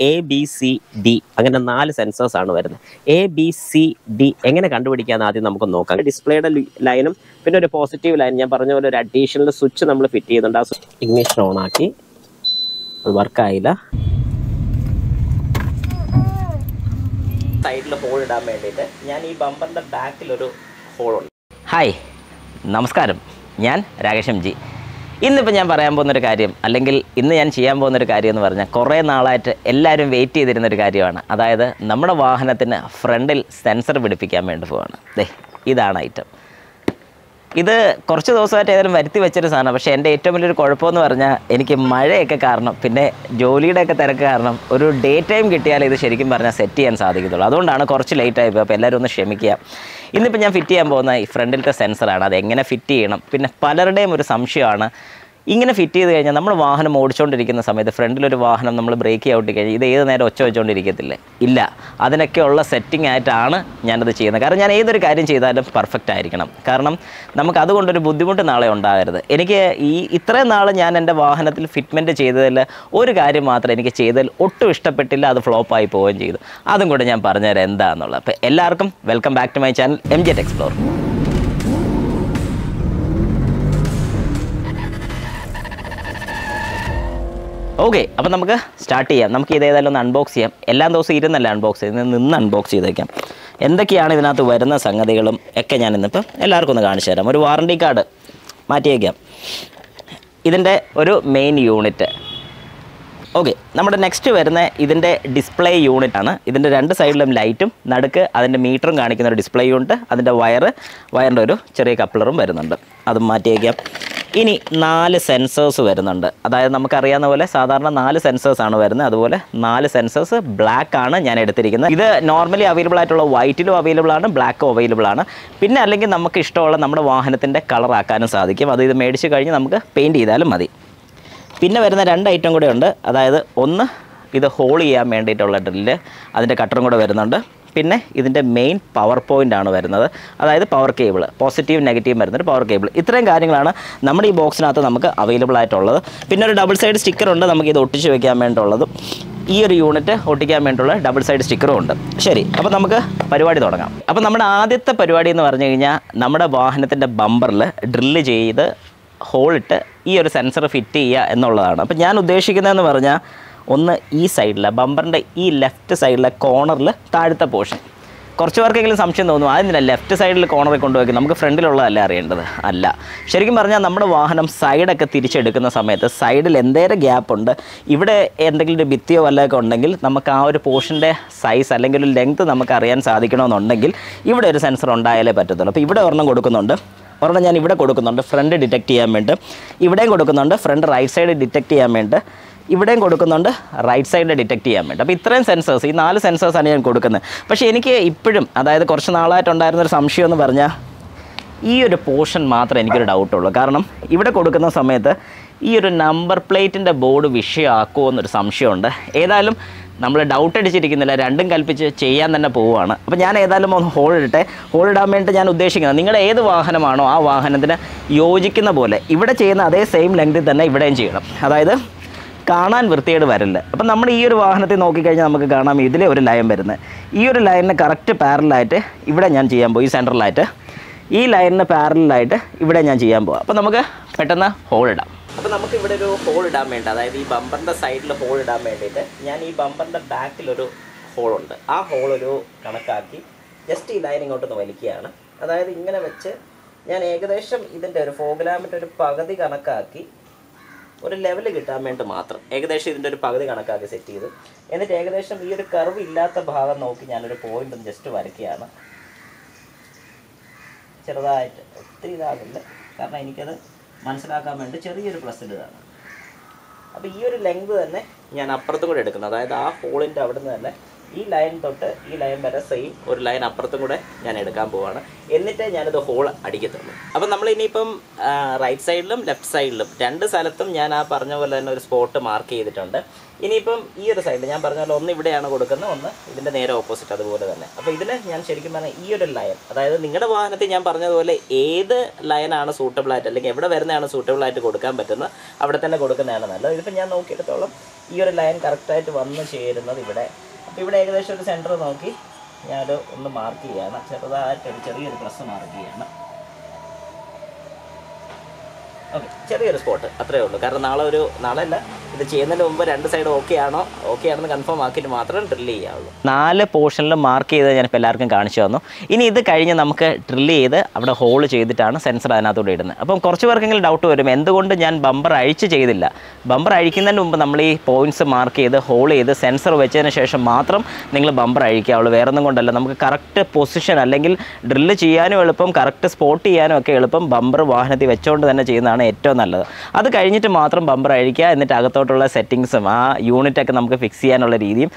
ABCD അങ്ങനെ 4 sensors ആണ് വരുന്നത്. ABCD എങ്ങനെ കണ്ടുപിടിക്കാമെന്ന് ആദ്യം നമുക്ക് നോക്കാം. ഡിസ്പ്ലേയുടെ ലൈനും പിന്നെ ഒരു പോസിറ്റീവ് ലൈൻ, ഞാൻ പറഞ്ഞ പോലെ ഒരു അഡീഷണൽ സ്വിച്ച് നമ്മൾ ഫിറ്റ് ചെയ്യുന്നുണ്ട്. ആ ഇഗ്നിഷൻ ഓൺ ആക്കി, അത് വർക്കായില്ല. സൈഡിൽ ഹോൾ ഇടാൻ വേണ്ടിയിട്ട് ഞാൻ ഈ ബമ്പറിൻ്റെ ബാക്കിലൊരു ഹോളുണ്ട്. ഹായ്, നമസ്കാരം. ഞാൻ രാകേഷ് MG. ഇന്നിപ്പോൾ ഞാൻ പറയാൻ പോകുന്നൊരു കാര്യം, അല്ലെങ്കിൽ ഇന്ന് ഞാൻ ചെയ്യാൻ പോകുന്നൊരു കാര്യം എന്ന് പറഞ്ഞാൽ കുറേ നാളായിട്ട് എല്ലാവരും വെയിറ്റ് ചെയ്തിരുന്നൊരു കാര്യമാണ്. അതായത് നമ്മുടെ വാഹനത്തിന് ഫ്രണ്ടിൽ സെൻസർ പിടിപ്പിക്കാൻ വേണ്ടി പോവാണ്. ഇതാണ് ഐറ്റം. ഇത് കുറച്ച് ദിവസമായിട്ട് ഏതായാലും വരുത്തി വെച്ചൊരു സാധനം. പക്ഷേ എൻ്റെ ഏറ്റവും വലിയൊരു കുഴപ്പമെന്ന് പറഞ്ഞാൽ എനിക്ക് മഴയൊക്കെ കാരണം പിന്നെ ജോലിയുടെയൊക്കെ തിരക്ക് കാരണം ഒരു ഡേ ടൈം കിട്ടിയാൽ ഇത് ശരിക്കും പറഞ്ഞാൽ സെറ്റ് ചെയ്യാൻ സാധിക്കത്തുള്ളൂ. അതുകൊണ്ടാണ് കുറച്ച് ലേറ്റായി പോയി. അപ്പോൾ എല്ലാവരും ഒന്ന് ക്ഷമിക്കുക. ഇന്നിപ്പോൾ ഞാൻ ഫിറ്റ് ചെയ്യാൻ പോകുന്ന ഈ ഫ്രണ്ടിലത്തെ സെൻസറാണ്. അത് എങ്ങനെ ഫിറ്റ് ചെയ്യണം, പിന്നെ പലരുടെയും ഒരു സംശയമാണ്, ഇങ്ങനെ ഫിറ്റ് ചെയ്ത് കഴിഞ്ഞാൽ നമ്മൾ വാഹനം ഓടിച്ചുകൊണ്ടിരിക്കുന്ന സമയത്ത് ഫ്രണ്ടിലൊരു വാഹനം നമ്മൾ ബ്രേക്ക് ഔട്ട് കഴിഞ്ഞാൽ ഇത് ഏത് നേരം ഒച്ച വെച്ചുകൊണ്ടിരിക്കത്തില്ലേ? ഇല്ല, അതിനൊക്കെയുള്ള സെറ്റിംഗ് ആയിട്ടാണ് ഞാനത് ചെയ്യുന്നത്. കാരണം ഞാൻ ഏതൊരു കാര്യം ചെയ്താലും പെർഫെക്റ്റ് ആയിരിക്കണം. കാരണം നമുക്ക് അതുകൊണ്ടൊരു ബുദ്ധിമുട്ട് നാളെ ഉണ്ടാകരുത്. എനിക്ക് ഇത്രയും നാൾ ഞാൻ എൻ്റെ വാഹനത്തിൽ ഫിറ്റ്മെൻറ്റ് ചെയ്തതിൽ ഒരു കാര്യം മാത്രം എനിക്ക് ചെയ്തതിൽ ഒട്ടും ഇഷ്ടപ്പെട്ടില്ല, അത് ഫ്ലോപ്പായി പോവുകയും ചെയ്തു. അതും കൂടെ ഞാൻ പറഞ്ഞുതരാം എന്താണെന്നുള്ളത്. അപ്പോൾ എല്ലാവർക്കും welcome back to my channel MG explore. Okay, അപ്പോൾ നമുക്ക് സ്റ്റാർട്ട് ചെയ്യാം. നമുക്ക് ഇത് ഏതായാലും ഒന്ന് അൺബോക്സ് ചെയ്യാം. എല്ലാ ദിവസവും ഇരുന്നല്ല അൺബോക്സ് ചെയ്യുന്നത്, നിന്ന് അൺബോക്സ് ചെയ്തേക്കാം. എന്തൊക്കെയാണ് ഇതിനകത്ത് വരുന്ന സംഗതികളും ഒക്കെ ഞാൻ ഇന്നിപ്പം എല്ലാവർക്കും ഒന്ന് കാണിച്ചു തരാം. ഒരു വാറണ്ടി കാർഡ് മാറ്റിയേക്കാം. ഇതിൻ്റെ ഒരു മെയിൻ യൂണിറ്റ്. ഓക്കെ, നമ്മുടെ നെക്സ്റ്റ് വരുന്ന ഇതിൻ്റെ ഡിസ്പ്ലേ യൂണിറ്റ് ആണ്. ഇതിൻ്റെ രണ്ട് സൈഡിലും ലൈറ്റും നടുക്ക് അതിൻ്റെ മീറ്ററും കാണിക്കുന്ന ഒരു ഡിസ്പ്ലേ യൂണിറ്റ്. അതിൻ്റെ വയറിൻ്റെ ഒരു ചെറിയ കപ്ലറും വരുന്നുണ്ട്, അതും മാറ്റിയേക്കാം. ഇനി 4 സെൻസേഴ്സ് വരുന്നുണ്ട്. അതായത് നമുക്കറിയാവുന്ന പോലെ സാധാരണ 4 സെൻസേഴ്സാണ് വരുന്നത്. അതുപോലെ 4 സെൻസേഴ്സ് ബ്ലാക്ക് ആണ് ഞാൻ എടുത്തിരിക്കുന്നത്. ഇത് നോർമലി അവൈലബിൾ ആയിട്ടുള്ള വൈറ്റിലും അവൈലബിൾ ആണ്, ബ്ലാക്കും അവൈലബിൾ ആണ്. പിന്നെ അല്ലെങ്കിൽ നമുക്ക് ഇഷ്ടമുള്ള നമ്മുടെ വാഹനത്തിൻ്റെ കളറാക്കാനും സാധിക്കും. അത് ഇത് മേടിച്ച് കഴിഞ്ഞ് നമുക്ക് പെയിൻറ്റ് ചെയ്താലും മതി. പിന്നെ വരുന്ന 2 ഐറ്റം കൂടെ ഉണ്ട്. അതായത് ഒന്ന് ഇത് ഹോൾ ചെയ്യാൻ വേണ്ടിയിട്ടുള്ള ഡ്രില്ല്, അതിൻ്റെ കട്ടറും കൂടെ വരുന്നുണ്ട്. പിന്നെ ഇതിൻ്റെ മെയിൻ പവർ പോയിൻ്റ് ആണ് വരുന്നത്. അതായത് പവർ കേബിൾ, പോസിറ്റീവ് നെഗറ്റീവ് വരുന്നൊരു പവർ കേബിൾ. ഇത്രയും കാര്യങ്ങളാണ് നമ്മുടെ ഈ ബോക്സിനകത്ത് നമുക്ക് അവൈലബിൾ ആയിട്ടുള്ളത്. പിന്നെ ഒരു ഡബിൾ സൈഡ് സ്റ്റിക്കറുണ്ട് നമുക്കിത് ഒട്ടിച്ച് വയ്ക്കാൻ വേണ്ടിയുള്ളതും. ഈ ഒരു യൂണിറ്റ് ഒട്ടിക്കാൻ വേണ്ടിയുള്ള ഡബിൾ സൈഡ് സ്റ്റിക്കറും ഉണ്ട്. ശരി, അപ്പോൾ നമുക്ക് പരിപാടി തുടങ്ങാം. അപ്പോൾ നമ്മുടെ ആദ്യത്തെ പരിപാടി എന്ന് പറഞ്ഞു കഴിഞ്ഞാൽ നമ്മുടെ വാഹനത്തിൻ്റെ ബമ്പറിൽ ഡ്രില്ല് ചെയ്ത് ഹോളിട്ട് ഈ ഒരു സെൻസർ ഫിറ്റ് ചെയ്യുക എന്നുള്ളതാണ്. അപ്പോൾ ഞാൻ ഉദ്ദേശിക്കുന്നതെന്ന് പറഞ്ഞാൽ ഒന്ന് ഈ സൈഡിലെ ബമ്പറിൻ്റെ ഈ ലെഫ്റ്റ് സൈഡിലെ കോർണറിൽ താഴത്തെ പോർഷൻ. കുറച്ച് പേർക്കെങ്കിലും സംശയം തോന്നും, അതിന് ലെഫ്റ്റ് സൈഡിൽ കോർണറിൽ കൊണ്ടുപോയി നമുക്ക് ഫ്രണ്ടിലുള്ളതല്ല അറിയേണ്ടത്. അല്ല, ശരിക്കും പറഞ്ഞാൽ നമ്മുടെ വാഹനം സൈഡൊക്കെ തിരിച്ചെടുക്കുന്ന സമയത്ത് സൈഡിൽ എന്തേലും ഗ്യാപ്പ് ഉണ്ട്, ഇവിടെ എന്തെങ്കിലും ഒരു ഭിത്തിയോ വല്ലതൊക്കെ ഉണ്ടെങ്കിൽ നമുക്ക് ആ ഒരു പോർഷൻ്റെ സൈസ് അല്ലെങ്കിൽ ഒരു ലെങ്ത് നമുക്ക് അറിയാൻ സാധിക്കണമെന്നുണ്ടെങ്കിൽ ഇവിടെ ഒരു സെൻസർ ഉണ്ടായാലേ പറ്റത്തുള്ളൂ. അപ്പോൾ ഇവിടെ ഒരെണ്ണം കൊടുക്കുന്നുണ്ട്, ഒരെണ്ണം ഞാൻ ഇവിടെ കൊടുക്കുന്നുണ്ട് ഫ്രണ്ട് ഡിറ്റക്ട് ചെയ്യാൻ വേണ്ടി. ഇവിടെയും കൊടുക്കുന്നുണ്ട് ഫ്രണ്ട് റൈറ്റ് സൈഡ് ഡിറ്റക്ട് ചെയ്യാൻ വേണ്ടി. ഇവിടെയും കൊടുക്കുന്നുണ്ട് റൈറ്റ് സൈഡ് ഡിറ്റക്ട് ചെയ്യാൻ വേണ്ടി. അപ്പോൾ ഇത്രയും സെൻസേഴ്സ്, ഈ 4 സെൻസേഴ്സാണ് ഞാൻ കൊടുക്കുന്നത്. പക്ഷേ എനിക്ക് ഇപ്പോഴും, അതായത് കുറച്ച് നാളായിട്ടുണ്ടായിരുന്നൊരു സംശയം എന്ന് പറഞ്ഞാൽ ഈ ഒരു പോർഷൻ മാത്രമേ എനിക്കൊരു ഡൗട്ടുള്ളൂ. കാരണം ഇവിടെ കൊടുക്കുന്ന സമയത്ത് ഈ ഒരു നമ്പർ പ്ലേറ്റിൻ്റെ ബോർഡ് വിഷയമാക്കുമോ എന്നൊരു സംശയമുണ്ട്. ഏതായാലും നമ്മൾ ഡൗട്ട് അടിച്ചിരിക്കുന്നില്ല, രണ്ടും കൽപ്പിച്ച് ചെയ്യാൻ തന്നെ പോവുകയാണ്. അപ്പോൾ ഞാൻ ഏതായാലും ഒന്ന് ഹോൾ ഇടാൻ വേണ്ടി ഞാൻ ഉദ്ദേശിക്കുന്നത് നിങ്ങളുടെ ഏത് വാഹനമാണോ ആ വാഹനത്തിന് യോജിക്കുന്ന പോലെ ഇവിടെ ചെയ്യുന്ന അതേ സെയിം ലെങ്തിൽ തന്നെ ഇവിടെയും ചെയ്യണം. അതായത് കാണാൻ വൃത്തിയേട് വരില്ല. അപ്പം നമ്മൾ ഈ ഒരു വാഹനത്തിൽ നോക്കിക്കഴിഞ്ഞാൽ നമുക്ക് കാണാം ഇതിലെ ഒരു ലൈൻ വരുന്നത്. ഈ ഒരു ലൈനിന് കറക്റ്റ് പാരലായിട്ട് ഇവിടെ ഞാൻ ചെയ്യാൻ പോകും. ഈ സെൻറ്ററിലായിട്ട് ഈ ലൈനിന് പാരലായിട്ട് ഇവിടെ ഞാൻ ചെയ്യാൻ പോകും. അപ്പോൾ നമുക്ക് പെട്ടെന്ന് ഹോൾ ഇടാം. അപ്പോൾ നമുക്ക് ഇവിടെ ഒരു ഹോൾ ഇടാൻ വേണ്ടി, അതായത് ഈ ബമ്പറിൻ്റെ സൈഡിൽ ഹോൾ ഇടാൻ വേണ്ടിയിട്ട് ഞാൻ ഈ ബമ്പറിൻ്റെ ബാക്കിലൊരു ഹോളുണ്ട്. ആ ഹോളൊരു കണക്കാക്കി ജസ്റ്റ് ഈ ലൈൻ ഇങ്ങോട്ടൊന്ന് വലിക്കുകയാണ്. അതായത് ഇങ്ങനെ വെച്ച് ഞാൻ ഏകദേശം ഇതിൻ്റെ ഒരു ഫോഗ്ലാമിൻ്റെ ഒരു പകുതി കണക്കാക്കി ഒരു ലെവൽ കിട്ടാൻ വേണ്ടി മാത്രം ഏകദേശം ഇതിൻ്റെ ഒരു പകുതി കണക്കാക്കി സെറ്റ് ചെയ്തു. എന്നിട്ട് ഏകദേശം ഈ ഒരു കർവ് ഇല്ലാത്ത ഭാഗം നോക്കി ഞാനൊരു പോയിൻ്റ് ഒന്ന് ജസ്റ്റ് വരയ്ക്കുകയാണ്. ചെറുതായിട്ട്, ഒത്തിരി ഇതാകില്ല, കാരണം എനിക്കത് മനസ്സിലാക്കാൻ വേണ്ടി ചെറിയൊരു പ്ലസ് ഇതാണ്. അപ്പോൾ ഈ ഒരു ലെങ്ത് തന്നെ ഞാൻ അപ്പുറത്തും കൂടെ എടുക്കുന്നത്. അതായത് ആ ഹോളിൻ്റെ അവിടെ നിന്ന് തന്നെ ഈ ലൈൻ തൊട്ട് ഈ ലൈൻ വരെ സെയിം ഒരു ലൈൻ അപ്പുറത്തും കൂടെ ഞാൻ എടുക്കാൻ പോവാണ്. എന്നിട്ടേ ഞാനിത് ഹോൾ അടിക്കത്തുള്ളൂ. അപ്പം നമ്മൾ ഇനിയിപ്പം റൈറ്റ് സൈഡിലും ലെഫ്റ്റ് സൈഡിലും 2 സ്ഥലത്തും ഞാൻ ആ പറഞ്ഞ പോലെ തന്നെ ഒരു സ്പോട്ട് മാർക്ക് ചെയ്തിട്ടുണ്ട്. ഇനിയിപ്പം ഈ ഒരു സൈഡിൽ ഞാൻ പറഞ്ഞ പോലെ ഒന്ന് ഇവിടെയാണ് കൊടുക്കുന്നത്, ഒന്ന് ഇതിൻ്റെ നേരെ ഓപ്പോസിറ്റ് അതുപോലെ തന്നെ. അപ്പോൾ ഇതിന് ഞാൻ ശരിക്കും പറഞ്ഞാൽ ഈ ഒരു ലൈൻ, അതായത് നിങ്ങളുടെ വാഹനത്തിൽ ഞാൻ പറഞ്ഞതുപോലെ ഏത് ലൈനാണ് സൂട്ടബിളായിട്ട് അല്ലെങ്കിൽ എവിടെ വരുന്നതാണ് സൂട്ടബിളായിട്ട് കൊടുക്കാൻ പറ്റുന്നത് അവിടെ തന്നെ കൊടുക്കുന്നതാണ് നല്ലത്. ഇതിപ്പോൾ ഞാൻ നോക്കിയെടുത്തോളം ഈ ഒരു ലൈൻ കറക്റ്റായിട്ട് വന്ന് ചേരുന്നത് ഇവിടെ. അപ്പോൾ ഇവിടെ ഏകദേശം ഒരു സെൻറ്റർ നോക്കി ഞാൻ ഒന്ന് മാർക്ക് ചെയ്യുകയാണ്, ചെറിയൊരു പ്രസ് മാർക്ക് ചെയ്യുകയാണ്. ഓക്കെ, ചെറിയൊരു സ്പോട്ട് അത്രയേ ഉള്ളൂ. കാരണം നാളെ ഇത് ചെയ്യുന്നതിന് മുമ്പ് രണ്ട് സൈഡ് ഓക്കെ ആണെന്ന് കൺഫേം ആക്കിയിട്ട് മാത്രമേ ഡ്രില്ല് ചെയ്യാവുള്ളൂ. 4 പോർഷനിൽ മാർക്ക് ചെയ്ത് ഞാനിപ്പോൾ എല്ലാവർക്കും കാണിച്ചു തന്നു. ഇനി ഇത് കഴിഞ്ഞ് നമുക്ക് ഡ്രില്ല് ചെയ്ത് അവിടെ ഹോൾ ചെയ്തിട്ടാണ് സെൻസർ അതിനകത്തൂടെ ഇടുന്നത്. അപ്പം കുറച്ച് പേർക്കെങ്കിലും ഡൗട്ട് വരും, എന്തുകൊണ്ട് ഞാൻ ബമ്പർ അഴിച്ച് ചെയ്തില്ല. ബമ്പർ അഴിക്കുന്നതിന് മുമ്പ് നമ്മൾ ഈ പോയിൻറ്റ്സ് മാർക്ക് ചെയ്ത് ഹോൾ ചെയ്ത് സെൻസർ വെച്ചതിന് ശേഷം മാത്രം നിങ്ങൾ ബമ്പർ അഴിക്കാവുള്ളൂ. വേറൊന്നും കൊണ്ടല്ല. നമുക്ക് കറക്റ്റ് പൊസിഷൻ അല്ലെങ്കിൽ ഡ്രില്ല് ചെയ്യാനും എളുപ്പം, കറക്റ്റ് സ്പോട്ട് ചെയ്യാനും ഒക്കെ എളുപ്പം ബമ്പർ വാഹനത്തിൽ വെച്ചുകൊണ്ട് തന്നെ ചെയ്യുന്നതാണ് ഏറ്റവും നല്ലത്. അത് കഴിഞ്ഞിട്ട് മാത്രം ബമ്പർ അഴിക്കുക. എന്നിട്ട് അകത്തോട്ടുള്ള സെറ്റിങ്സും ആ യൂണിറ്റൊക്കെ നമുക്ക് ഫിക്സ് ചെയ്യാനുള്ള രീതിയും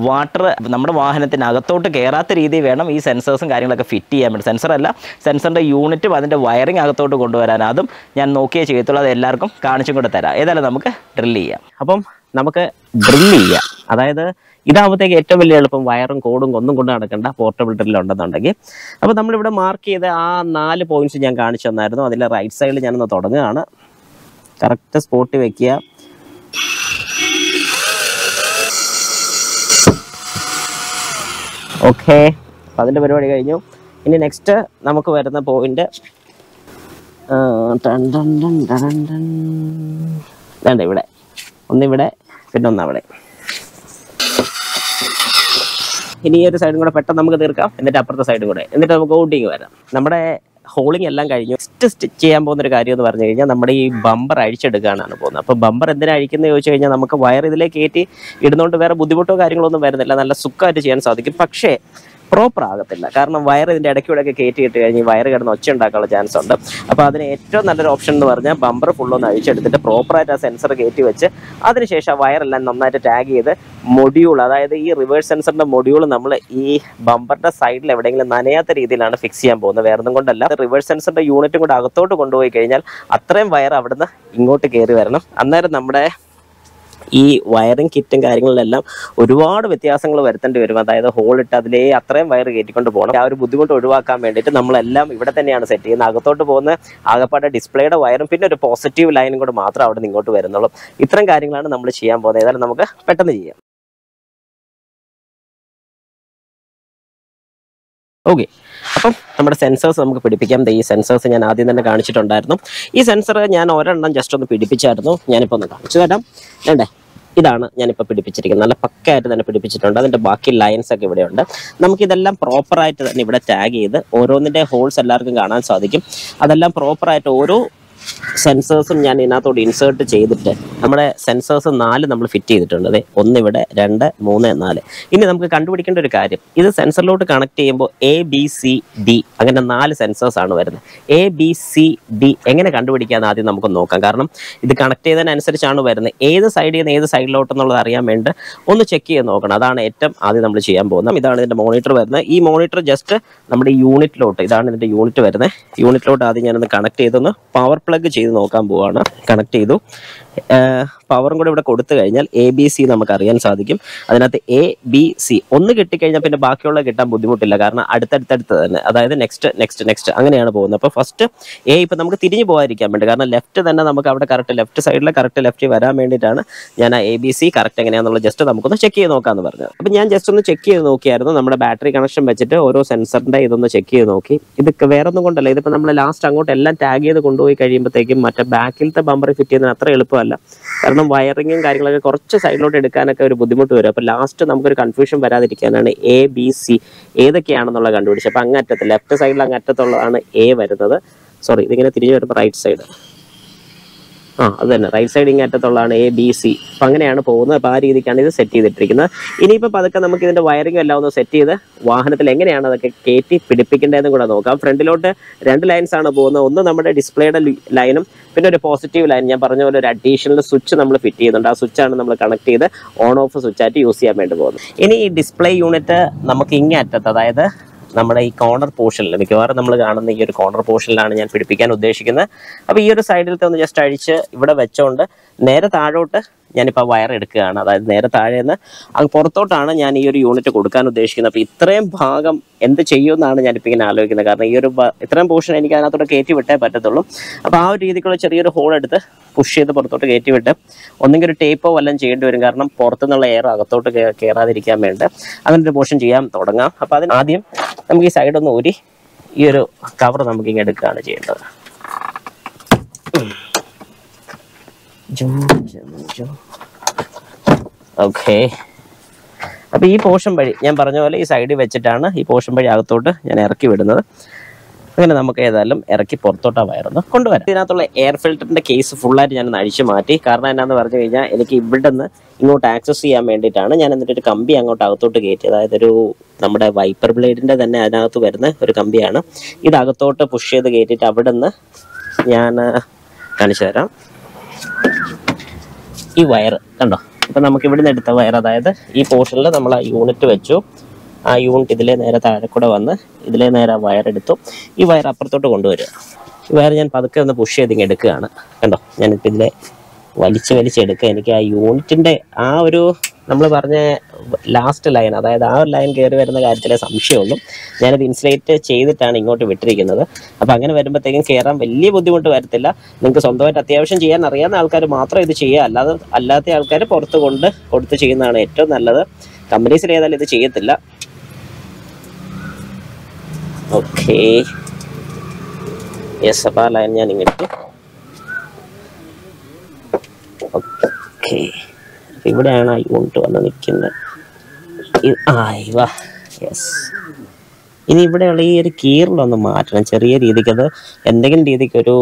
വാട്ടർ നമ്മുടെ വാഹനത്തിനകത്തോട്ട് കയറാത്ത രീതിയിൽ വേണം ഈ സെൻസേഴ്സും കാര്യങ്ങളൊക്കെ ഫിറ്റ് ചെയ്യാൻ വേണ്ടി. സെൻസറല്ല, സെൻസറിൻ്റെ യൂണിറ്റും അതിൻ്റെ വയറിങ് അകത്തോട്ട് കൊണ്ടുവരാൻ അതും ഞാൻ നോക്കിയേ ചെയ്യത്തുള്ളൂ. അത് എല്ലാവർക്കും കാണിച്ചും കൂടെ തരാം. ഏതായാലും നമുക്ക് ഡ്രില്ല് ചെയ്യാം. അപ്പം നമുക്ക് ഡ്രില്ല് ചെയ്യാം. അതായത് ഇതാകുമ്പോഴത്തേക്ക് ഏറ്റവും വലിയ എളുപ്പം വയറും കോഡും ഒന്നും കൊണ്ട് നടക്കേണ്ട പോർട്ടബിൾ ഡ്രില്ല് ഉണ്ടെന്നുണ്ടെങ്കിൽ. അപ്പോൾ നമ്മളിവിടെ മാർക്ക് ചെയ്ത് ആ 4 പോയിന്റ്സ് ഞാൻ കാണിച്ചു തന്നായിരുന്നു. അതിലെ റൈറ്റ് സൈഡിൽ ഞാനൊന്ന് തുടങ്ങുകയാണ്. കറക്റ്റ് സ്പോട്ടിൽ വെക്കുക. ഓക്കെ, അപ്പം അതിൻ്റെ പരിപാടി കഴിഞ്ഞു. ഇനി നെക്സ്റ്റ് നമുക്ക് വരുന്ന പോയിന്റ് വേണ്ട, ഇവിടെ ഒന്നിവിടെ പിന്നെ ഒന്നവിടെ. ഇനി ഈ ഒരു സൈഡും കൂടെ പെട്ടെന്ന് നമുക്ക് തീർക്കാം. എന്നിട്ട് അപ്പുറത്തെ സൈഡും കൂടെ, എന്നിട്ട് നമുക്ക് ഔട്ടിങ് വരാം. നമ്മുടെ ഹോളിംഗ് എല്ലാം കഴിഞ്ഞു. നെക്സ്റ്റ് സ്റ്റിച്ച് ചെയ്യാൻ പോകുന്ന ഒരു കാര്യം എന്ന് പറഞ്ഞു കഴിഞ്ഞാൽ നമ്മുടെ ഈ ബമ്പർ അഴിച്ചെടുക്കാനാണ് പോകുന്നത്. അപ്പോൾ ബമ്പർ എന്തിനാ അഴിക്കുന്നത് ചോദിച്ചു കഴിഞ്ഞാൽ നമുക്ക് വയർ ഇതിലേക്ക് കയറ്റി ഇടുന്നതുകൊണ്ട് വേറെ ബുദ്ധിമുട്ടോ കാര്യങ്ങളൊന്നും വരുന്നില്ല. നല്ല സുഖമായിട്ട് ചെയ്യാൻ സാധിക്കും. പക്ഷേ പ്രോപ്പർ ആകത്തില്ല. കാരണം വയർ ഇതിൻ്റെ ഇടയ്ക്കൂടെയൊക്കെ കയറ്റിയിട്ട് കഴിഞ്ഞ് വയർ കിടന്ന് ഒച്ച ഉണ്ടാക്കാനുള്ള ചാൻസ് ഉണ്ട്. അപ്പോൾ അതിന് ഏറ്റവും നല്ലൊരു ഓപ്ഷൻ എന്ന് പറഞ്ഞാൽ ബമ്പർ ഫുള്ളൊന്ന് അഴിച്ചെടുത്തിട്ട് പ്രോപ്പറായിട്ട് ആ സെൻസർ കയറ്റി വെച്ച് അതിനുശേഷം ആ വയറെല്ലാം നന്നായിട്ട് ടാഗ് ചെയ്ത് മൊഡ്യൂൾ, അതായത് ഈ റിവേഴ്സ് സെൻസറിൻ്റെ മൊഡ്യൂൾ നമ്മൾ ഈ ബമ്പറിൻ്റെ സൈഡിൽ എവിടെയെങ്കിലും നനയാത്ത രീതിയിലാണ് ഫിക്സ് ചെയ്യാൻ പോകുന്നത്. വേറെ ഒന്നും കൊണ്ടല്ല, റിവേഴ്സ് സെൻസറിൻ്റെ യൂണിറ്റും കൂടെ അകത്തോട്ട് കൊണ്ടുപോയി കഴിഞ്ഞാൽ അത്രയും വയർ അവിടുന്ന് ഇങ്ങോട്ട് കയറി വരണം. അന്നേരം നമ്മുടെ ഈ വയറിംഗ് കിറ്റും കാര്യങ്ങളിലെല്ലാം ഒരുപാട് വ്യത്യാസങ്ങൾ വരുത്തേണ്ടി വരും. അതായത് ഹോളിട്ട് അതിലേ അത്രയും വയർ കയറ്റിക്കൊണ്ട് പോകണം. ആ ഒരു ബുദ്ധിമുട്ട് ഒഴിവാക്കാൻ വേണ്ടിയിട്ട് നമ്മളെല്ലാം ഇവിടെ തന്നെയാണ് സെറ്റ് ചെയ്യുന്നത്. അകത്തോട്ട് പോകുന്ന ആകപ്പാടെ ഡിസ്പ്ലേയുടെ വയറും പിന്നെ ഒരു പോസിറ്റീവ് ലൈനും കൂടെ മാത്രം അവിടെ നിന്ന് ഇങ്ങോട്ട് വരുന്നുള്ളൂ. ഇത്തരം കാര്യങ്ങളാണ് നമ്മൾ ചെയ്യാൻ പോകുന്നത്. ഏതായാലും നമുക്ക് പെട്ടെന്ന് ചെയ്യാം. ഓക്കെ, അപ്പം നമ്മുടെ സെൻസേഴ്സ് നമുക്ക് പിടിപ്പിക്കാം. ഈ സെൻസേഴ്സ് ഞാൻ ആദ്യം തന്നെ കാണിച്ചിട്ടുണ്ടായിരുന്നു. ഈ സെൻസർ ഞാൻ ഒരെണ്ണം ജസ്റ്റ് ഒന്ന് പിടിപ്പിച്ചായിരുന്നു. ഞാനിപ്പോൾ ഒന്ന് കാണിച്ചു തരാം. വേണ്ടേ, ഇതാണ് ഞാനിപ്പോൾ പിടിപ്പിച്ചിരിക്കുന്നത്. നല്ല പക്കയായിട്ട് തന്നെ പിടിപ്പിച്ചിട്ടുണ്ട്. അതിൻ്റെ ബാക്കി ലൈൻസ് ഒക്കെ ഇവിടെയുണ്ട്. നമുക്കിതെല്ലാം പ്രോപ്പറായിട്ട് തന്നെ ഇവിടെ ടാഗ് ചെയ്ത് ഓരോന്നിൻ്റെ ഹോൾസ് എല്ലാവർക്കും കാണാൻ സാധിക്കും. അതെല്ലാം പ്രോപ്പറായിട്ട് ഓരോ സെൻസേഴ്സും ഞാൻ ഇതിനകത്തോട് ഇൻസേർട്ട് ചെയ്തിട്ട് നമ്മുടെ സെൻസേഴ്സ് 4 നമ്മൾ ഫിറ്റ് ചെയ്തിട്ടുണ്ട്. അതെ, 1 ഇവിടെ, 2, 3, 4. ഇനി നമുക്ക് കണ്ടുപിടിക്കേണ്ട ഒരു കാര്യം, ഇത് സെൻസറിലോട്ട് കണക്ട് ചെയ്യുമ്പോൾ ABCD അങ്ങനെ 4 സെൻസേഴ്സ് ആണ് വരുന്നത്. ABCD എങ്ങനെ കണ്ടുപിടിക്കാമെന്ന് ആദ്യം നമുക്ക് നോക്കാം. കാരണം ഇത് കണക്ട് ചെയ്തതിനനുസരിച്ചാണ് വരുന്നത്. ഏത് സൈഡിൽ നിന്ന് ഏത് സൈഡിലോട്ടെന്നുള്ളത് അറിയാൻ വേണ്ടി ഒന്ന് ചെക്ക് ചെയ്ത് നോക്കണം. അതാണ് ഏറ്റവും ആദ്യം നമ്മൾ ചെയ്യാൻ പോകുന്നത്. ഇതാണ് ഇതിൻ്റെ മോണിറ്റർ വരുന്നത്. ഈ മോണിറ്റർ ജസ്റ്റ് നമ്മുടെ യൂണിറ്റിലോട്ട്, ഇതാണ് ഇതിൻ്റെ യൂണിറ്റ് വരുന്നത്. യൂണിറ്റിലോട്ട് ആദ്യം ഞാനൊന്ന് കണക്ട് ചെയ്തൊന്ന് പവർ പ്ലഗ് ചെയ്ത് നോക്കാൻ പോവാണ്. കണക്ട് ചെയ്തു. പവറും കൂടെ ഇവിടെ കൊടുത്തു കഴിഞ്ഞാൽ ABC നമുക്ക് അറിയാൻ സാധിക്കും. അതിനകത്ത് ABC ഒന്ന് കിട്ടിക്കഴിഞ്ഞാൽ പിന്നെ ബാക്കിയുള്ള കിട്ടാൻ ബുദ്ധിമുട്ടില്ല. കാരണം അടുത്തടുത്തടുത്ത് തന്നെ, അതായത് നെക്സ്റ്റ് അങ്ങനെയാണ് പോകുന്നത്. അപ്പോൾ ഫസ്റ്റ് ഇപ്പം നമുക്ക് തിരിഞ്ഞു പോകാതിരിക്കാൻ വേണ്ടി, കാരണം ലെഫ്റ്റ് തന്നെ നമുക്ക് അവിടെ കറക്റ്റ് ലെഫ്റ്റ് സൈഡിൽ കറക്റ്റ് ലെഫ്റ്റ് വരാൻ വേണ്ടിയിട്ടാണ് ഞാൻ ആ ABC കറക്റ്റ് എങ്ങനെയാണെന്നുള്ളത് ജസ്റ്റ് നമുക്കൊന്ന് ചെക്ക് ചെയ്ത് നോക്കാമെന്ന് പറഞ്ഞത്. അപ്പം ഞാൻ ജസ്റ്റ് ഒന്ന് ചെക്ക് ചെയ്ത് നോക്കിയായിരുന്നു. നമ്മുടെ ബാറ്ററി കണക്ഷൻ വെച്ചിട്ട് ഓരോ സെൻസറിൻ്റെ ഇതൊന്ന് ചെക്ക് ചെയ്ത് നോക്കി. ഇതൊക്കെ വേറെ ഒന്നും കൊണ്ടല്ല, ഇതിപ്പോൾ നമ്മൾ ലാസ്റ്റ് അങ്ങോട്ട് എല്ലാം ടാഗ് ചെയ്ത് കൊണ്ടുപോയി കഴിയുമ്പോഴത്തേക്കും മറ്റേ ബാക്കിലത്തെ ബമ്പർ ഫിറ്റ് ചെയ്യുന്നതിന് അത്ര എളുപ്പമല്ല. കാരണം വയറിങ്ങും കാര്യങ്ങളൊക്കെ കുറച്ച് സൈഡിലോട്ട് എടുക്കാനൊക്കെ ഒരു ബുദ്ധിമുട്ട് വരും. അപ്പോൾ ലാസ്റ്റ് നമുക്കൊരു കൺഫ്യൂഷൻ വരാതിരിക്കാനാണ് ABC ഏതൊക്കെയാണെന്നുള്ള കണ്ടുപിടിച്ചത്. അപ്പോൾ അങ്ങറ്റത്ത് ലെഫ്റ്റ് സൈഡിൽ അങ്ങറ്റത്തുള്ളതാണ് A വരുന്നത്. സോറി, ഇതിങ്ങനെ തിരിഞ്ഞ് വരുമ്പോൾ റൈറ്റ് സൈഡ്, അത് തന്നെ റൈറ്റ് സൈഡ് ഇങ്ങറ്റത്തുള്ളതാണ് ABC. അപ്പം അങ്ങനെയാണ് പോകുന്നത്. അപ്പോൾ ആ രീതിക്കാണ് ഇത് സെറ്റ് ചെയ്തിട്ടിരിക്കുന്നത്. ഇനിയിപ്പോൾ പതുക്കെ നമുക്ക് ഇതിൻ്റെ വയറിംഗ് എല്ലാം ഒന്ന് സെറ്റ് ചെയ്ത് വാഹനത്തിൽ എങ്ങനെയാണ് അതൊക്കെ കയറ്റി പിടിപ്പിക്കേണ്ടതെന്നും കൂടെ നോക്കാം. ഫ്രണ്ടിലോട്ട് 2 ലൈൻസ് ആണ് പോകുന്നത്. ഒന്ന് നമ്മുടെ ഡിസ്പ്ലേയുടെ ലൈനും പിന്നെ ഒരു പോസിറ്റീവ് ലൈൻ. ഞാൻ പറഞ്ഞ പോലെ ഒരു അഡീഷണൽ സ്വിച്ച് നമ്മൾ ഫിറ്റ് ചെയ്യുന്നുണ്ട്. ആ സ്വിച്ചാണ് നമ്മൾ കണക്ട് ചെയ്ത് ഓൺ ഓഫ് സ്വിച്ചായിട്ട് യൂസ് ചെയ്യാൻ വേണ്ടി പോകുന്നത്. ഇനി ഈ ഡിസ്പ്ലേ യൂണിറ്റ് നമുക്ക് ഇങ്ങേ അറ്റത്ത്, അതായത് നമ്മുടെ ഈ കോർണർ പോർഷനിൽ, മിക്കവാറും നമ്മൾ കാണുന്ന ഈ ഒരു കോർണർ പോർഷനിലാണ് ഞാൻ പിടിപ്പിക്കാൻ ഉദ്ദേശിക്കുന്നത്. അപ്പോൾ ഈ ഒരു സൈഡിലത്തെ ഒന്ന് ജസ്റ്റ് അഴിച്ച് ഇവിടെ വെച്ചോണ്ട് നേരെ താഴോട്ട് ഞാനിപ്പോൾ വയർ എടുക്കുകയാണ്. അതായത് നേരെ താഴെ നിന്ന് അങ്ങ് പുറത്തോട്ടാണ് ഞാൻ ഈ ഒരു യൂണിറ്റ് കൊടുക്കാൻ ഉദ്ദേശിക്കുന്നത്. അപ്പോൾ ഇത്രയും ഭാഗം എന്ത് ചെയ്യുമെന്നാണ് ഞാനിപ്പോൾ ഇങ്ങനെ ആലോചിക്കുന്നത്. കാരണം ഈ ഒരു ഇത്രയും പോർഷൻ എനിക്ക് അതിനകത്തോട്ട് കയറ്റി വിട്ടേ പറ്റത്തുള്ളൂ. അപ്പോൾ ആ ഒരു രീതിക്കുള്ള ചെറിയൊരു ഹോൾ എടുത്ത് പുഷ് ചെയ്ത് പുറത്തോട്ട് കയറ്റി വിട്ട് ഒന്നെങ്കിൽ ഒരു ടേപ്പോ വല്ലതും ചെയ്യേണ്ടി വരും. കാരണം പുറത്തുനിന്നുള്ള എയർ അകത്തോട്ട് കയറാതിരിക്കാൻ വേണ്ടി അങ്ങനെ ഒരു പോർഷൻ ചെയ്യാൻ തുടങ്ങാം. അപ്പോൾ അതിന് ആദ്യം നമുക്ക് ഈ സൈഡൊന്ന് ഊരി ഈ ഒരു കവർ നമുക്ക് ഇങ്ങനെ എടുക്കുകയാണ് ചെയ്യേണ്ടത്. ഓക്കെ, അപ്പോൾ ഈ പോർഷൻ വഴി ഞാൻ പറഞ്ഞ പോലെ ഈ സൈഡിൽ വെച്ചിട്ടാണ് ഈ പോർഷൻ വഴി അകത്തോട്ട് ഞാൻ ഇറക്കി വിടുന്നത്. അങ്ങനെ നമുക്ക് ഏതായാലും ഇറക്കി പുറത്തോട്ടാ വയറൊന്ന് കൊണ്ടുവരാം. ഇതിനകത്തുള്ള എയർ ഫിൽറ്ററിന്റെ കേസ് ഫുള്ളായിട്ട് ഞാൻ അഴിച്ചു മാറ്റി. കാരണം എന്നാന്ന് പറഞ്ഞു കഴിഞ്ഞാൽ എനിക്ക് ഇവിടെ നിന്ന് ഇങ്ങോട്ട് ആക്സസ് ചെയ്യാൻ വേണ്ടിയിട്ടാണ് ഞാൻ എന്നിട്ട് ഒരു കമ്പി അങ്ങോട്ട് അകത്തോട്ട് കയറ്റി. അതായത് ഒരു നമ്മുടെ വൈപ്പർ ബ്ലേഡിന്റെ തന്നെ അതിനകത്ത് വരുന്ന ഒരു കമ്പിയാണ്. ഇത് അകത്തോട്ട് പുഷ് ചെയ്ത് കയറ്റിയിട്ട് അവിടെ നിന്ന് ഞാൻ കാണിച്ചു തരാം. ഈ വയർ കണ്ടോ, ഇപ്പം നമുക്ക് ഇവിടെ നിന്ന് എടുത്ത വയർ, അതായത് ഈ പോർഷനിൽ നമ്മൾ ആ യൂണിറ്റ് വെച്ചു. ആ യൂണിറ്റ് ഇതിലെ നേരെ താഴെ കൂടെ വന്ന് ഇതിലെ നേരെ വയർ എടുത്തു. ഈ വയർ അപ്പുറത്തോട്ട് കൊണ്ടുവരിക. ഈ വയർ ഞാൻ പതുക്കെ ഒന്ന് പുഷ് ചെയ്ത് ഇങ്ങനെ എടുക്കുകയാണ്. കണ്ടോ, ഞാനിപ്പോൾ ഇതിലെ വലിച്ചെടുക്കുക. എനിക്ക് ആ യൂണിറ്റിൻ്റെ ആ ഒരു നമ്മൾ പറഞ്ഞ ലാസ്റ്റ് ലൈൻ, അതായത് ആ ഒരു ലൈൻ കയറി വരുന്ന കാര്യത്തിലെ സംശയമുള്ളൂ. ഞാനത് ഇൻസുലേറ്റ് ചെയ്തിട്ടാണ് ഇങ്ങോട്ട് വിട്ടിരിക്കുന്നത്. അപ്പോൾ അങ്ങനെ വരുമ്പോഴത്തേക്കും കയറാൻ വലിയ ബുദ്ധിമുട്ട് വരത്തില്ല. നിങ്ങൾക്ക് സ്വന്തമായിട്ട് അത്യാവശ്യം ചെയ്യാൻ അറിയാവുന്ന ആൾക്കാർ മാത്രം ഇത് ചെയ്യുക. അല്ലാത്ത ആൾക്കാർ പുറത്ത് കൊടുത്ത് ചെയ്യുന്നതാണ് ഏറ്റവും നല്ലത്. കമ്പനീസിൽ ഏതായാലും ഇത് ചെയ്യത്തില്ല. ഓക്കെ, യെസ്, അപ്പോൾ ആ ലൈൻ ഞാൻ ഇങ്ങോട്ട്. ഓക്കെ, ഇവിടെയാണ് ആ യൂണിറ്റ് വന്ന് നിൽക്കുന്നത്. യെസ്, ഇനി ഇവിടെയുള്ള ഈ ഒരു കീറിലൊന്ന് മാറ്റണം ചെറിയ രീതിക്ക്. അത് എന്തെങ്കിലും രീതിക്ക് ഒരു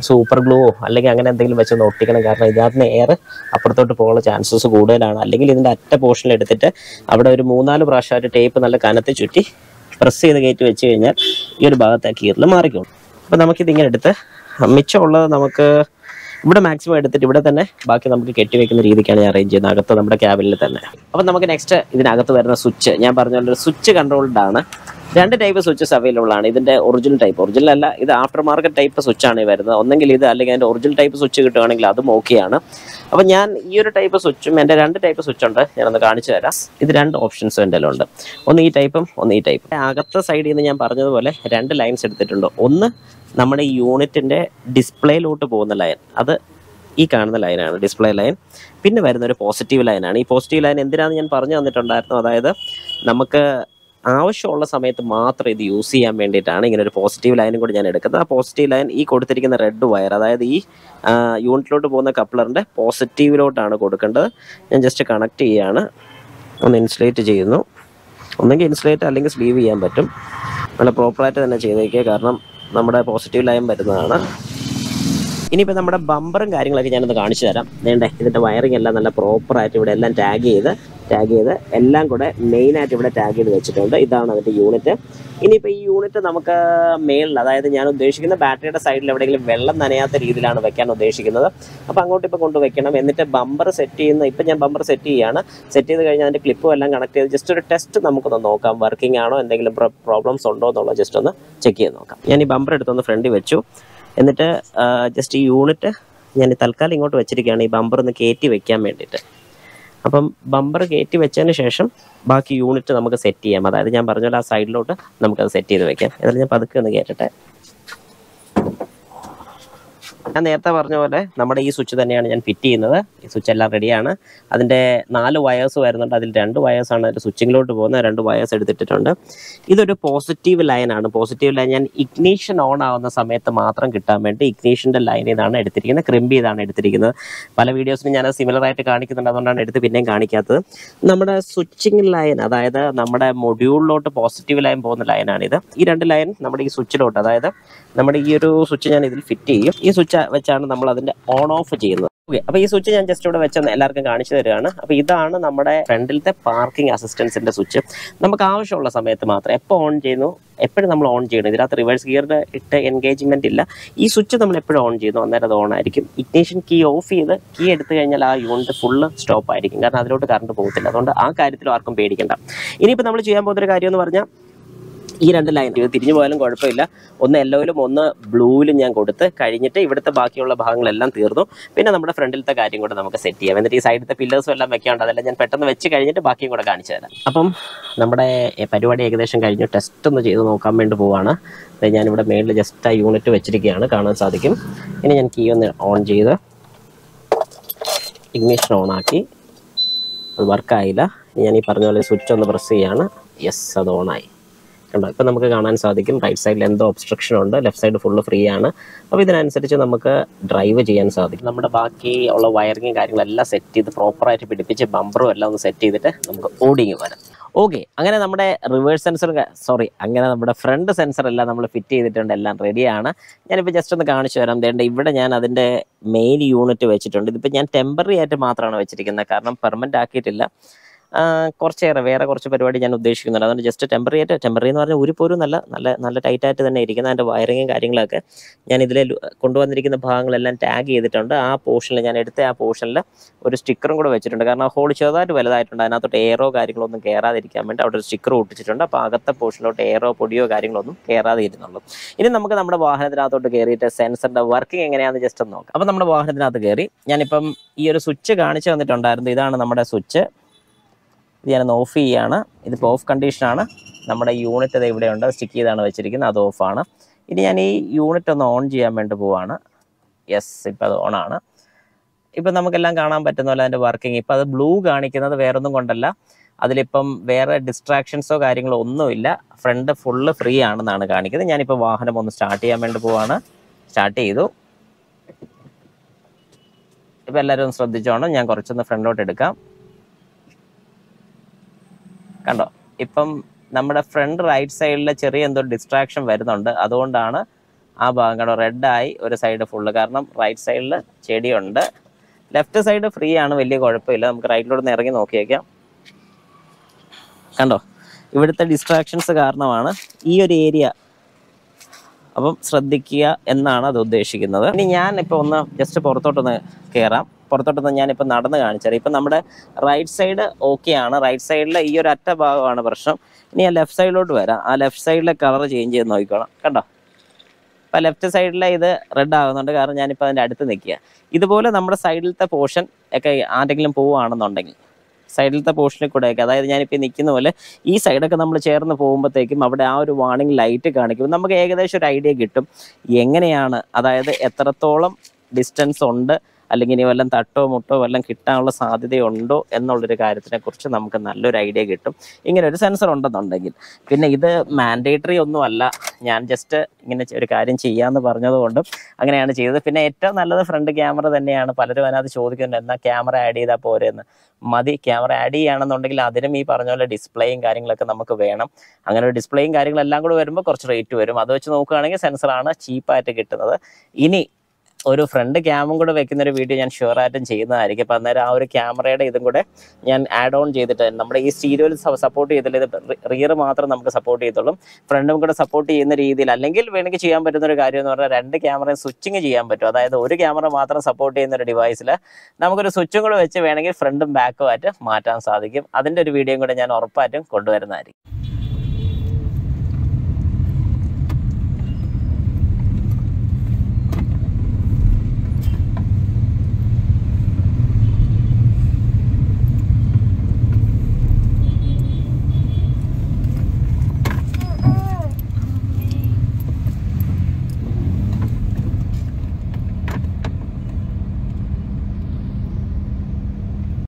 സൂപ്പർ ഗ്ലൂവോ അല്ലെങ്കിൽ അങ്ങനെ എന്തെങ്കിലും വെച്ചൊന്ന് ഒട്ടിക്കണം. കാരണം ഇതിനകത്ത് എയർ അപ്പുറത്തോട്ട് പോകാനുള്ള ചാൻസസ് കൂടുതലാണ്. അല്ലെങ്കിൽ ഇതിൻ്റെ അറ്റ പോർഷനിൽ എടുത്തിട്ട് അവിടെ ഒരു 3-4 പ്രാവശ്യമായിട്ട് ടേപ്പ് നല്ല കനത്തി ചുറ്റി പ്രസ് ചെയ്ത് കയറ്റി വെച്ച് കഴിഞ്ഞാൽ ഈ ഒരു ഭാഗത്ത് ആ കീറിൽ മാറിക്കോളും. അപ്പോൾ നമുക്കിതിങ്ങനെ എടുത്ത് മിച്ചമുള്ളത് നമുക്ക് ഇവിടെ മാക്സിമം എടുത്തിട്ട് ഇവിടെ തന്നെ ബാക്കി നമുക്ക് കെട്ടിവെക്കുന്ന രീതിക്കാണ് ഞാൻ അറേഞ്ച് ചെയ്യുന്നത്, അകത്ത് നമ്മുടെ ക്യാബിനിൽ തന്നെ. അപ്പം നമുക്ക് നെക്സ്റ്റ് ഇതിനകത്ത് വരുന്ന സ്വിച്ച്, ഞാൻ പറഞ്ഞ പോലെ സ്വിച്ച് കൺട്രോൾഡ് ആണ്. 2 ടൈപ്പ് സ്വിച്ചസ് അവൈലബിൾ ആണ്. ഇതിൻ്റെ ഒറിജിനൽ അല്ല, ഇത് ആഫ്റ്റർ മാർക്കറ്റ് ടൈപ്പ് സ്വിച്ചാണ് വരുന്നത്. ഒന്നെങ്കിൽ ഇത്, അല്ലെങ്കിൽ അതിൻ്റെ ഒറിജിനൽ ടൈപ്പ് സ്വിച്ച് കിട്ടുകയാണെങ്കിൽ അതും ഓക്കെയാണ്. അപ്പം ഞാൻ ഈ ഒരു ടൈപ്പ് സ്വിച്ചും, എൻ്റെ 2 ടൈപ്പ് സ്വിച്ച് ഉണ്ട്, ഞാനൊന്ന് കാണിച്ചു തരാം. ഇത് 2 ഓപ്ഷൻസ് എൻ്റെ ഉണ്ട്. ഒന്ന് ഈ ടൈപ്പും ഒന്ന് ഈ ടൈപ്പും. അകത്തെ സൈഡിൽ നിന്ന് ഞാൻ പറഞ്ഞതുപോലെ 2 ലൈൻസ് എടുത്തിട്ടുണ്ട്. ഒന്ന് നമ്മുടെ ഈ യൂണിറ്റിൻ്റെ ഡിസ്പ്ലേയിലോട്ട് പോകുന്ന ലൈൻ, അത് ഈ കാണുന്ന ലൈനാണ് ഡിസ്പ്ലേ ലൈൻ. പിന്നെ വരുന്ന ഒരു പോസിറ്റീവ് ലൈനാണ്. ഈ പോസിറ്റീവ് ലൈൻ എന്തിനാണെന്ന് ഞാൻ പറഞ്ഞു തന്നിട്ടുണ്ടായിരുന്നു. അതായത് നമുക്ക് ആവശ്യമുള്ള സമയത്ത് മാത്രം ഇത് യൂസ് ചെയ്യാൻ വേണ്ടിയിട്ടാണ് ഇങ്ങനെ ഒരു പോസിറ്റീവ് ലൈനും കൂടി ഞാൻ എടുക്കുന്നത്. ആ പോസിറ്റീവ് ലൈൻ ഈ കൊടുത്തിരിക്കുന്ന റെഡ് വയർ, അതായത് ഈ യൂണിറ്റിലോട്ട് പോകുന്ന കപ്ലറിൻ്റെ പോസിറ്റീവിലോട്ടാണ് കൊടുക്കേണ്ടത്. ഞാൻ ജസ്റ്റ് കണക്ട് ചെയ്യുകയാണ്, ഒന്ന് ഇൻസുലേറ്റ് ചെയ്യുന്നു. ഒന്നെങ്കിൽ ഇൻസുലേറ്റ് അല്ലെങ്കിൽ സ്ലീവ് ചെയ്യാൻ പറ്റും. നല്ല പ്രോപ്പറായിട്ട് തന്നെ ചെയ്തേക്കുക, കാരണം നമ്മുടെ പോസിറ്റീവ് ലൈൻ വരുന്നതാണ്. ഇനിയിപ്പോൾ നമ്മുടെ ബമ്പറും കാര്യങ്ങളൊക്കെ ഞാനൊന്ന് കാണിച്ചു തരാം. വേണ്ടേ, ഇതിൻ്റെ വയറിംഗ് എല്ലാം നല്ല പ്രോപ്പറായിട്ട് ഇവിടെ എല്ലാം ടാഗ് ചെയ്ത് എല്ലാം കൂടെ മെയിനായിട്ട് ഇവിടെ ടാഗ് ചെയ്ത് വെച്ചിട്ടുണ്ട്. ഇതാണ് അതിൻ്റെ യൂണിറ്റ്. ഇനിയിപ്പോൾ ഈ യൂണിറ്റ് നമുക്ക് മേളിൽ, അതായത് ഞാൻ ഉദ്ദേശിക്കുന്ന ബാറ്ററിയുടെ സൈഡിൽ എവിടെയെങ്കിലും വെള്ളം നനയാത്ത രീതിയിലാണ് വെക്കാൻ ഉദ്ദേശിക്കുന്നത്. അപ്പോൾ അങ്ങോട്ട് ഇപ്പോൾ കൊണ്ടുവയ്ക്കണം. എന്നിട്ട് ബമ്പർ സെറ്റ് ചെയ്യുന്ന, ഇപ്പം ഞാൻ ബമ്പർ സെറ്റ് ചെയ്യുകയാണ്. സെറ്റ് ചെയ്ത് കഴിഞ്ഞാൽ അതിൻ്റെ ക്ലിപ്പും എല്ലാം കണക്ട് ചെയ്ത് ജസ്റ്റ് ഒരു ടെസ്റ്റ് നമുക്കൊന്ന് നോക്കാം, വർക്കിംഗ് ആണോ, എന്തെങ്കിലും പ്രോബ്ലംസ് ഉണ്ടോ എന്നുള്ളത് ജസ്റ്റ് ഒന്ന് ചെക്ക് ചെയ്ത് നോക്കാം. ഞാൻ ഈ ബമ്പർ എടുത്തൊന്ന് ഫ്രണ്ടിൽ വെച്ചു. എന്നിട്ട് ജസ്റ്റ് ഈ യൂണിറ്റ് ഞാൻ തൽക്കാലം ഇങ്ങോട്ട് വെച്ചിരിക്കുകയാണ്, ഈ ബമ്പർ ഒന്ന് കയറ്റി വെക്കാൻ വേണ്ടിയിട്ട്. അപ്പം ബമ്പർ കയറ്റി വെച്ചതിന് ശേഷം ബാക്കി യൂണിറ്റ് നമുക്ക് സെറ്റ് ചെയ്യാം. അതായത് ഞാൻ പറഞ്ഞ പോലെ ആ സൈഡിലോട്ട് നമുക്കത് സെറ്റ് ചെയ്ത് വെക്കാം. ഏതായാലും ഞാൻ പതുക്കെ ഒന്ന് കയറ്റട്ടെ. ഞാൻ നേരത്തെ പറഞ്ഞ പോലെ നമ്മുടെ ഈ സ്വിച്ച് തന്നെയാണ് ഞാൻ ഫിറ്റ് ചെയ്യുന്നത്. ഈ സ്വിച്ച് എല്ലാം റെഡിയാണ്. അതിൻ്റെ 4 വയേഴ്സ് വരുന്നുണ്ട്. അതിൽ 2 വയേഴ്സാണ് ഒരു സ്വിച്ചിങ്ങിലോട്ട് പോകുന്നത്. 2 വയേഴ്സ് എടുത്തിട്ടുണ്ട്. ഇതൊരു പോസിറ്റീവ് ലൈനാണ്. പോസിറ്റീവ് ലൈൻ ഞാൻ ഇഗ്നീഷൻ ഓൺ ആവുന്ന സമയത്ത് മാത്രം കിട്ടാൻ വേണ്ടി ഇഗ്നീഷൻ്റെ ലൈൻ ഇതാണ് എടുത്തിരിക്കുന്നത്, ക്രിമ്പ് ചെയ്താണ് എടുത്തിരിക്കുന്നത്. പല വീഡിയോസിനും ഞാൻ സിമിലറായിട്ട് കാണിക്കുന്നുണ്ട്, അതുകൊണ്ടാണ് എടുത്ത് പിന്നെയും കാണിക്കാത്തത്. നമ്മുടെ സ്വിച്ചിങ് ലൈൻ, അതായത് നമ്മുടെ മൊഡ്യൂളിലോട്ട് പോസിറ്റീവ് ലൈൻ പോകുന്ന ലൈനാണിത്. ഈ 2 ലൈൻ നമ്മുടെ ഈ സ്വിച്ചിലോട്ട്, അതായത് നമ്മുടെ ഈ ഒരു സ്വിച്ച് ഞാൻ ഇതിൽ ഫിറ്റ് ചെയ്യും. ഈ സ്വിച്ച് വെച്ചാണ് നമ്മൾ അതിൻ്റെ ഓൺ ഓഫ് ചെയ്യുന്നത്. ഓക്കെ, അപ്പോൾ ഈ സ്വിച്ച് ഞാൻ ജസ്റ്റ് ഇവിടെ വെച്ച് എല്ലാവർക്കും കാണിച്ചു തരികയാണ്. അപ്പോൾ ഇതാണ് നമ്മുടെ ഫ്രണ്ടിലത്തെ പാർക്കിംഗ് അസിസ്റ്റൻസിൻ്റെ സ്വിച്ച്. നമുക്ക് ആവശ്യമുള്ള സമയത്ത് മാത്രം, എപ്പോൾ ഓൺ ചെയ്യുന്നു എപ്പോഴും നമ്മൾ ഓൺ ചെയ്യണം. ഇതിനകത്ത് റിവേഴ്സ് ഗിയറിൻ്റെ എൻഗേജ്മെൻറ്റ് ഇല്ല. ഈ സ്വിച്ച് നമ്മൾ എപ്പോഴും ഓൺ ചെയ്യുന്നു, അന്നേരം അത് ഓൺ ആയിരിക്കും. ഇഗ്നീഷൻ കീ ഓഫ് ചെയ്ത് കീ എടുത്തു കഴിഞ്ഞാൽ ആ യൂണിറ്റ് ഫുള്ള് സ്റ്റോപ്പ് ആയിരിക്കും, കാരണം അതിലോട്ട് കറണ്ട് പോകത്തില്ല. അതുകൊണ്ട് ആ കാര്യത്തിൽ ആർക്കും പേടിക്കേണ്ട. ഇനിയിപ്പോൾ നമ്മൾ ചെയ്യാൻ പോകുന്നൊരു കാര്യം എന്ന് പറഞ്ഞാൽ, ഈ 2 ലൈൻ ഇത് തിരിഞ്ഞു പോയാലും കുഴപ്പമില്ല. ഒന്ന് യെല്ലോയിലും ഒന്ന് ബ്ലൂവിലും ഞാൻ കൊടുത്ത് കഴിഞ്ഞിട്ട് ഇവിടുത്തെ ബാക്കിയുള്ള ഭാഗങ്ങളെല്ലാം തീർന്നു. പിന്നെ നമ്മുടെ ഫ്രണ്ടിലത്തെ കാര്യം കൂടെ നമുക്ക് സെറ്റ് ചെയ്യാം. എന്നിട്ട് ഈ സൈഡിലത്തെ പില്ലേഴ്സും എല്ലാം വെക്കാണ്ട് അതെല്ലാം ഞാൻ പെട്ടെന്ന് വെച്ച് കഴിഞ്ഞിട്ട് ബാക്കിയും കൂടെ കാണിച്ചു തരാം. അപ്പം നമ്മുടെ പരിപാടി ഏകദേശം കഴിഞ്ഞു. ടെസ്റ്റ് ഒന്ന് ചെയ്ത് നോക്കാൻ വേണ്ടി പോവാണ്. ഞാനിവിടെ മേളിൽ ജസ്റ്റ് ആ യൂണിറ്റ് വെച്ചിരിക്കുകയാണ്, കാണാൻ സാധിക്കും. ഇനി ഞാൻ കീ ഒന്ന് ഓൺ ചെയ്ത് ഇഗ്നിഷൻ ഓണാക്കി. അത് വർക്കായില്ല. ഞാൻ ഈ പറഞ്ഞ പോലെ സ്വിച്ച് ഒന്ന് പ്രസ് ചെയ്യാണ്. യെസ്, അത് ഓണായി. കണ്ടോ, ഇപ്പം നമുക്ക് കാണാൻ സാധിക്കും റൈറ്റ് സൈഡിൽ എന്തോ ഒബ്സ്ട്രക്ഷൻ ഉണ്ട്, ലെഫ്റ്റ് സൈഡ് ഫുള്ള് ഫ്രീ ആണ്. അപ്പോൾ ഇതിനനുസരിച്ച് നമുക്ക് ഡ്രൈവ് ചെയ്യാൻ സാധിക്കും. നമ്മുടെ ബാക്കി ഉള്ള വയറിങ്ങും കാര്യങ്ങളെല്ലാം സെറ്റ് ചെയ്ത് പ്രോപ്പറായിട്ട് പിടിപ്പിച്ച് ബമ്പറും എല്ലാം ഒന്ന് സെറ്റ് ചെയ്തിട്ട് നമുക്ക് ഓടിങ് വരാം. ഓക്കെ, അങ്ങനെ നമ്മുടെ റിവേഴ്സ് സെൻസർ അങ്ങനെ നമ്മുടെ ഫ്രണ്ട് സെൻസർ എല്ലാം നമ്മൾ ഫിറ്റ് ചെയ്തിട്ടുണ്ട്, എല്ലാം റെഡിയാണ്. ഞാനിപ്പോൾ ജസ്റ്റ് ഒന്ന് കാണിച്ചു തരാം. ഇവിടെ ഞാൻ അതിൻ്റെ മെയിൻ യൂണിറ്റ് വെച്ചിട്ടുണ്ട്. ഇതിപ്പോൾ ഞാൻ ടെമ്പററി ആയിട്ട് മാത്രമാണ് വെച്ചിരിക്കുന്നത്, കാരണം പെർമനൻ്റ് ആക്കിയിട്ടില്ല. കുറച്ചേറെ വേറെ കുറച്ച് പരിപാടി ഞാൻ ഉദ്ദേശിക്കുന്നുണ്ട്. അതുകൊണ്ട് ജസ്റ്റ് ടെമ്പററി എന്ന് പറഞ്ഞാൽ ഒരു പോലും നല്ല ടൈറ്റായിട്ട് തന്നെ ഇരിക്കുന്ന അതിൻ്റെ വയറിങ്ങും കാര്യങ്ങളൊക്കെ ഞാൻ ഇതിൽ കൊണ്ടുവന്നിരിക്കുന്ന ഭാഗങ്ങളെല്ലാം ടാഗ് ചെയ്തിട്ടുണ്ട്. ആ പോർഷനിൽ ഞാൻ എടുത്ത ആ പോർഷനിൽ ഒരു സ്റ്റിക്കറും കൂടെ വെച്ചിട്ടുണ്ട്, കാരണം ഹോൾ ചെറുതായിട്ട് വലുതായിട്ടുണ്ട്. അതിനകത്തോട്ട് എയറോ കാര്യങ്ങളൊന്നും കയറാതിരിക്കാൻ വേണ്ടി അവിടെ ഒരു സ്റ്റിക്കർ ഒട്ടിച്ചിട്ടുണ്ട്. അപ്പോൾ അകത്തെ പോർഷനിലോട്ട് എയറോ പൊടിയോ കാര്യങ്ങളൊന്നും കയറാതെ ഇരുന്നുള്ളൂ. ഇനി നമുക്ക് നമ്മുടെ വാഹനത്തിനകത്തോട്ട് കയറിയിട്ട് സെൻസറിൻ്റെ വർക്കിംഗ് എങ്ങനെയാണെന്ന് ജസ്റ്റ് ഒന്ന് നോക്കാം. അപ്പോൾ നമ്മുടെ വാഹനത്തിനകത്ത് കയറി ഞാനിപ്പം ഈ ഒരു സ്വിച്ച് കാണിച്ചു തന്നിട്ടുണ്ടായിരുന്നു. ഇതാണ് നമ്മുടെ സ്വിച്ച്. ഇത് ഞാനൊന്ന് ഓഫ് ചെയ്യുകയാണ്. ഇതിപ്പോൾ ഓഫ് കണ്ടീഷനാണ്. നമ്മുടെ യൂണിറ്റ് അത് ഇവിടെയുണ്ട്, സ്റ്റിക്ക് ചെയ്താണ് വെച്ചിരിക്കുന്നത്, അത് ഓഫാണ്. ഇനി ഞാൻ ഈ യൂണിറ്റ് ഒന്ന് ഓൺ ചെയ്യാൻ വേണ്ടി പോവാണ്. യെസ്, ഇപ്പോൾ അത് ഓണാണ്. ഇപ്പം നമുക്കെല്ലാം കാണാൻ പറ്റുന്ന പോലെ അതിൻ്റെ വർക്കിംഗ്. ഇപ്പം അത് ബ്ലൂ കാണിക്കുന്നത് വേറൊന്നും കൊണ്ടല്ല, അതിലിപ്പം വേറെ ഡിസ്ട്രാക്ഷൻസോ കാര്യങ്ങളോ ഒന്നുമില്ല. ഫ്രണ്ട് ഫുള്ള് ഫ്രീ ആണെന്നാണ് കാണിക്കുന്നത്. ഞാനിപ്പോൾ വാഹനം ഒന്ന് സ്റ്റാർട്ട് ചെയ്യാൻ വേണ്ടി പോവാണ്. സ്റ്റാർട്ട് ചെയ്തു. ഇപ്പം എല്ലാവരും ഒന്ന് ശ്രദ്ധിച്ചോണം. ഞാൻ കുറച്ചൊന്ന് ഫ്രണ്ടിലോട്ട് എടുക്കാം. കണ്ടോ, ഇപ്പം നമ്മുടെ ഫ്രണ്ട് റൈറ്റ് സൈഡിൽ ചെറിയ എന്തോ ഡിസ്ട്രാക്ഷൻ വരുന്നുണ്ട്. അതുകൊണ്ടാണ് ആ ഭാഗം കണ്ടോ റെഡായി ഒരു സൈഡ് ഫുള്ള്. കാരണം റൈറ്റ് സൈഡിൽ ചെടിയുണ്ട്, ലെഫ്റ്റ് സൈഡ് ഫ്രീ ആണ്, വലിയ കുഴപ്പമില്ല. നമുക്ക് റൈറ്റിലോട്ട് നിന്ന് ഇറങ്ങി നോക്കിയേക്കാം. കണ്ടോ, ഇവിടുത്തെ ഡിസ്ട്രാക്ഷൻസ് കാരണമാണ് ഈ ഒരു ഏരിയ. അപ്പം ശ്രദ്ധിക്കുക എന്നാണ് അത് ഉദ്ദേശിക്കുന്നത്. ഇനി ഞാൻ ഇപ്പോൾ ഒന്ന് ജസ്റ്റ് പുറത്തോട്ടൊന്ന് കയറാം. പുറത്തോട്ടൊന്ന് ഞാനിപ്പോൾ നടന്ന് കാണിച്ചാൽ ഇപ്പം നമ്മുടെ റൈറ്റ് സൈഡ് ഓക്കെ ആണ്. റൈറ്റ് സൈഡിൽ ഈ ഒരു അറ്റ ഭാഗമാണ് പ്രശ്നം. ഇനി ആ ലെഫ്റ്റ് സൈഡിലോട്ട് വരാം. ആ ലെഫ്റ്റ് സൈഡിലെ കളർ ചേഞ്ച് ചെയ്ത് നോക്കിക്കോളാം. കണ്ടോ, ഇപ്പം ലെഫ്റ്റ് സൈഡിലെ ഇത് റെഡ് ആകുന്നുണ്ട്, കാരണം ഞാനിപ്പോൾ അതിൻ്റെ അടുത്ത് നിൽക്കുക. ഇതുപോലെ നമ്മുടെ സൈഡിലത്തെ പോർഷൻ ഒക്കെ ആരെങ്കിലും പോവുകയാണെന്നുണ്ടെങ്കിൽ സൈഡിലത്തെ പോർഷനിൽ കൂടെയൊക്കെ, അതായത് ഞാനിപ്പോൾ നിൽക്കുന്ന പോലെ ഈ സൈഡൊക്കെ നമ്മൾ ചേർന്ന് പോകുമ്പോഴത്തേക്കും അവിടെ ആ ഒരു വാർണിംഗ് ലൈറ്റ് കാണിക്കും. നമുക്ക് ഏകദേശം ഒരു ഐഡിയ കിട്ടും എങ്ങനെയാണ്, അതായത് എത്രത്തോളം ഡിസ്റ്റൻസ് ഉണ്ട്, അല്ലെങ്കിൽ ഇനി വല്ലതും തട്ടോ മുട്ടോ വല്ലതും കിട്ടാനുള്ള സാധ്യതയുണ്ടോ എന്നുള്ളൊരു കാര്യത്തിനെക്കുറിച്ച് നമുക്ക് നല്ലൊരു ഐഡിയ കിട്ടും ഇങ്ങനെ ഒരു സെൻസർ ഉണ്ടെന്നുണ്ടെങ്കിൽ. പിന്നെ ഇത് മാൻഡേറ്ററി ഒന്നുമല്ല, ഞാൻ ജസ്റ്റ് ഇങ്ങനെ ഒരു കാര്യം ചെയ്യാമെന്ന് പറഞ്ഞതുകൊണ്ടും അങ്ങനെയാണ് ചെയ്തത്. പിന്നെ ഏറ്റവും നല്ലത് ഫ്രണ്ട് ക്യാമറ തന്നെയാണ്. പലരും അതിനകത്ത് ചോദിക്കുന്നുണ്ട് എന്നാൽ ക്യാമറ ആഡ് ചെയ്താൽ പോരെന്ന്. മതി, ക്യാമറ ആഡ് ചെയ്യുകയാണെന്നുണ്ടെങ്കിൽ അതിനും ഈ പറഞ്ഞ പോലെ ഡിസ്പ്ലേയും കാര്യങ്ങളൊക്കെ നമുക്ക് വേണം. അങ്ങനെ ഒരു ഡിസ്പ്ലേയും കാര്യങ്ങളെല്ലാം കൂടെ വരുമ്പോൾ കുറച്ച് റേറ്റ് വരും. അത് വെച്ച് നോക്കുകയാണെങ്കിൽ സെൻസറാണ് ചീപ്പായിട്ട് കിട്ടുന്നത്. ഇനി ഒരു ഫ്രണ്ട് ക്യാമും കൂടെ വെക്കുന്നൊരു വീഡിയോ ഞാൻ ഷുവറായിട്ടും ചെയ്യുന്നതായിരിക്കും. അപ്പം അന്നേരം ആ ഒരു ക്യാമറയുടെ ഇതും കൂടെ ഞാൻ ആഡ് ഓൺ ചെയ്തിട്ട്, നമ്മുടെ ഈ സ്റ്റീരിയോയിൽ സപ്പോർട്ട് ചെയ്തില്ല, ഇത് റിയർ മാത്രം നമുക്ക് സപ്പോർട്ട് ചെയ്തോളും. ഫ്രണ്ടും കൂടെ സപ്പോർട്ട് ചെയ്യുന്ന രീതിയിൽ, അല്ലെങ്കിൽ വേണമെങ്കിൽ ചെയ്യാൻ പറ്റുന്ന ഒരു കാര്യം എന്ന് പറഞ്ഞാൽ 2 ക്യാമറയും സ്വിച്ചിങ് ചെയ്യാൻ പറ്റും. അതായത് ഒരു ക്യാമറ മാത്രം സപ്പോർട്ട് ചെയ്യുന്ന ഒരു ഡിവൈസിൽ നമുക്കൊരു സ്വിച്ചും കൂടെ വെച്ച് വേണമെങ്കിൽ ഫ്രണ്ടും ബാക്കും ആയിട്ട് മാറ്റാൻ സാധിക്കും. അതിൻ്റെ ഒരു വീഡിയോയും കൂടെ ഞാൻ ഉറപ്പായിട്ടും കൊണ്ടുവരുന്നതായിരിക്കും.